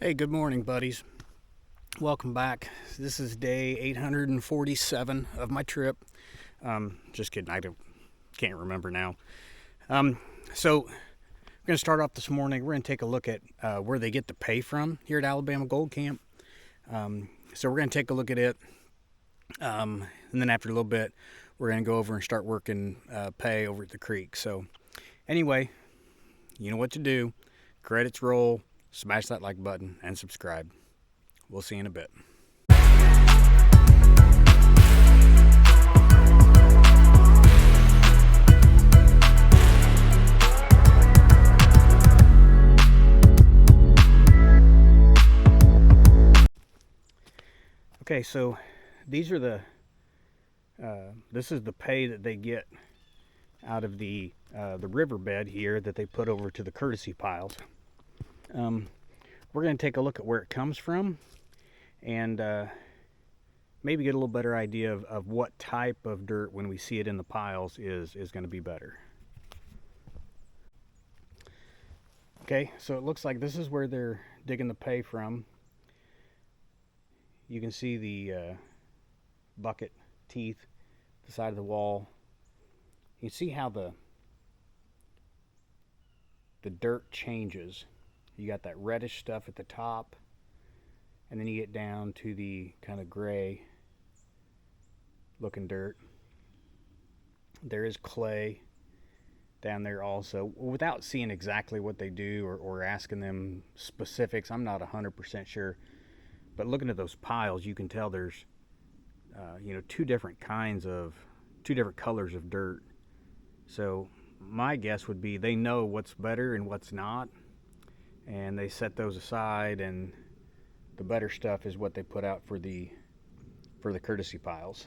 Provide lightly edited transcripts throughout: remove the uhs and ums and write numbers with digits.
Hey, good morning, buddies. Welcome back. This is day 847 of my trip. Just kidding, can't remember now. So we're going to start off this morning. We're going to take a look at where they get the pay from here at Alabama Gold Camp. So we're going to take a look at it. And then after a little bit, we're going to go over and start working pay over at the creek. So anyway, you know what to do. Credits roll. Smash that like button and subscribe. We'll see you in a bit. Okay, so these are this is the pay that they get out of the riverbed here that they put over to the courtesy piles. We're going to take a look at where it comes from and maybe get a little better idea of what type of dirt when we see it in the piles is going to be better. Okay, so it looks like this is where they're digging the pay from. You can see the bucket teeth, the side of the wall. You can see how the dirt changes. You got that reddish stuff at the top, and then you get down to the kind of gray looking dirt. There is clay down there also. Without seeing exactly what they do or asking them specifics, I'm not 100% sure. But looking at those piles, you can tell there's two different colors of dirt. So my guess would be they know what's better and what's not, and they set those aside, and the better stuff is what they put out for the courtesy piles.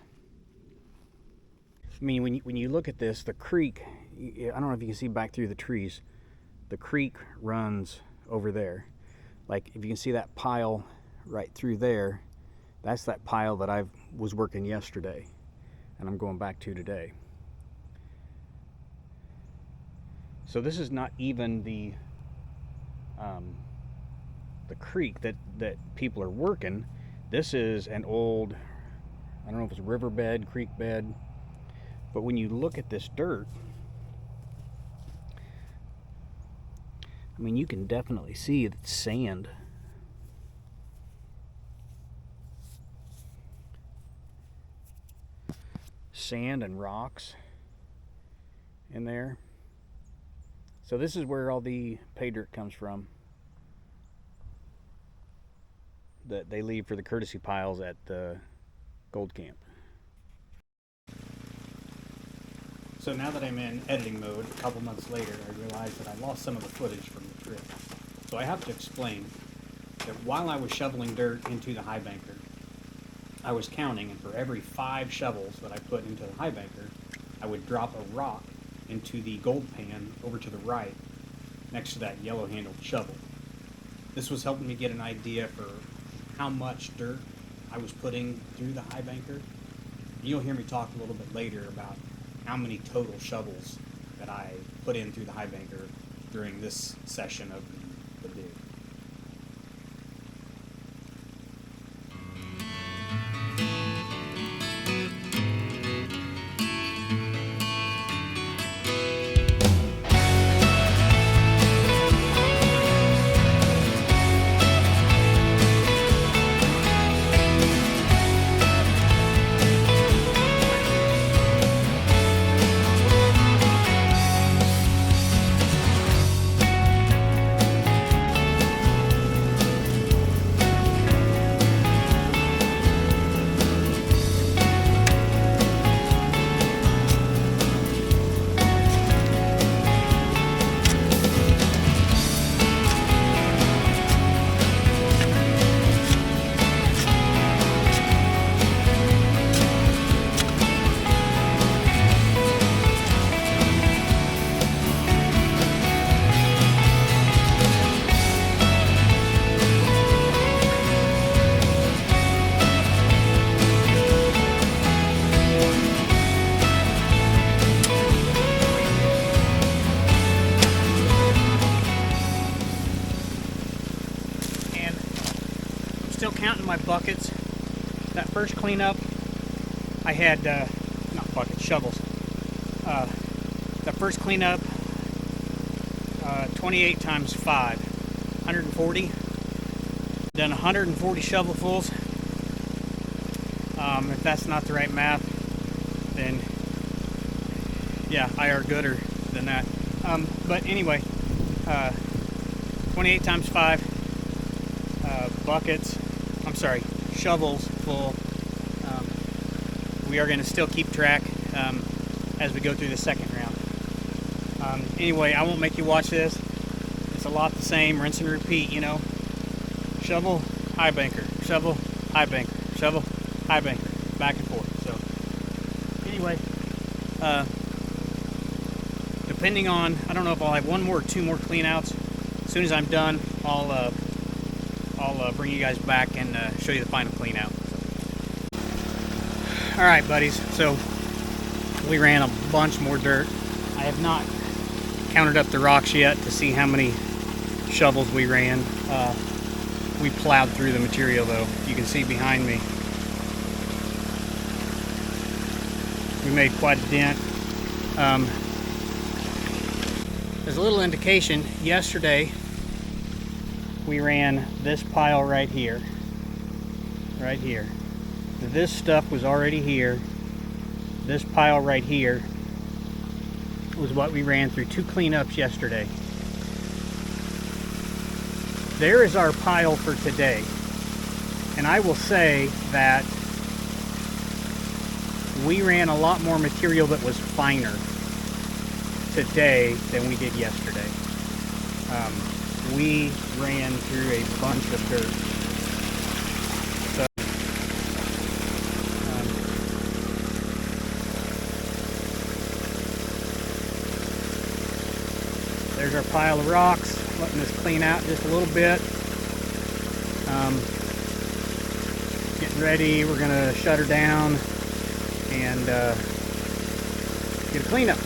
I mean, when you look at this, the creek, I don't know if you can see back through the trees, the creek runs over there. Like if you can see that pile right through there, that's that pile that I was working yesterday and I'm going back to today. So this is not even the creek that people are working. This is an old, I don't know if it's riverbed, creek bed, but when you look at this dirt, I mean, you can definitely see that sand. Sand and rocks in there. So this is where all the pay dirt comes from that they leave for the courtesy piles at the Gold Camp. So now that I'm in editing mode, a couple months later, I realized that I lost some of the footage from the trip. So I have to explain that while I was shoveling dirt into the highbanker, I was counting, and for every 5 shovels that I put into the highbanker, I would drop a rock into the gold pan over to the right next to that yellow handled shovel. This was helping me get an idea for how much dirt I was putting through the highbanker. You'll hear me talk a little bit later about how many total shovels that I put in through the highbanker during this session of the dig. still counting my buckets. That first cleanup, I had, not buckets, shovels. The first cleanup, 28 times 5, 140. Done 140 shovelfuls. If that's not the right math, then yeah, I are gooder than that. But anyway, 28 times 5 buckets, I'm sorry, shovels full. We are going to still keep track as we go through the second round. Anyway, I won't make you watch this. It's a lot the same, rinse and repeat, you know. Shovel, high banker, shovel, high banker, shovel, high banker, back and forth. So anyway, depending on, I don't know if I'll have one more or two more clean outs. As soon as I'm done, I'll bring you guys back and show you the final clean out. All right, buddies, so we ran a bunch more dirt. I have not counted up the rocks yet to see how many shovels we ran. We plowed through the material though. You can see behind me. We made quite a dent. As a little indication, yesterday we ran this pile right here. Right here. This stuff was already here. This pile right here was what we ran through 2 cleanups yesterday. There is our pile for today. And I will say that we ran a lot more material that was finer today than we did yesterday. We ran through a bunch of dirt. So, there's our pile of rocks. Letting this clean out just a little bit. Getting ready. We're going to shut her down and get a cleanup.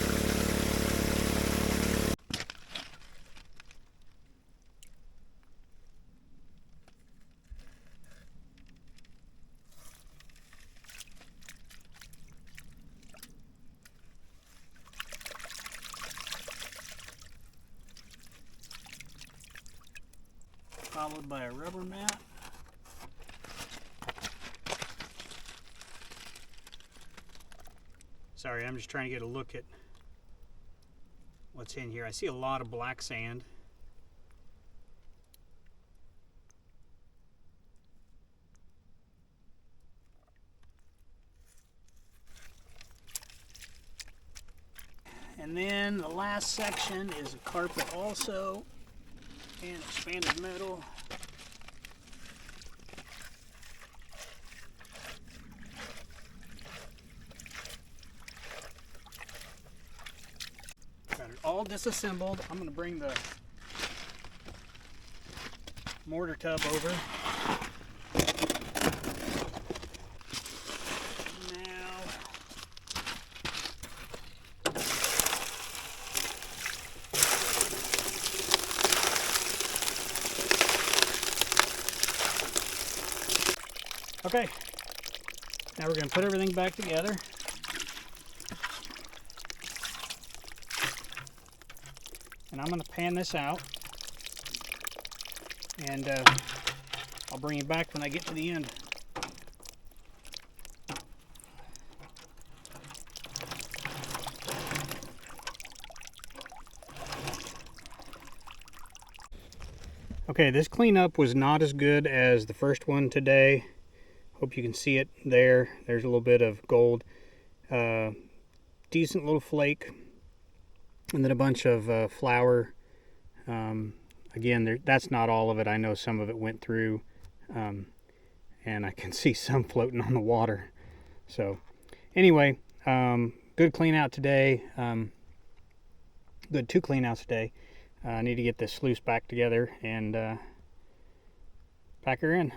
Followed by a rubber mat. Sorry, I'm just trying to get a look at what's in here. I see a lot of black sand. And then the last section is a carpet also, and expanded metal. Got it all disassembled. I'm going to bring the mortar tub over. Now, okay, now we're going to put everything back together. And I'm going to pan this out. And I'll bring you back when I get to the end. Okay, this cleanup was not as good as the first one today. Hope you can see it there. There's a little bit of gold. Decent little flake. And then a bunch of flour. Again, that's not all of it. I know some of it went through. And I can see some floating on the water. So, anyway, good clean out today. Good 2 clean outs today. I need to get this sluice back together and pack her in.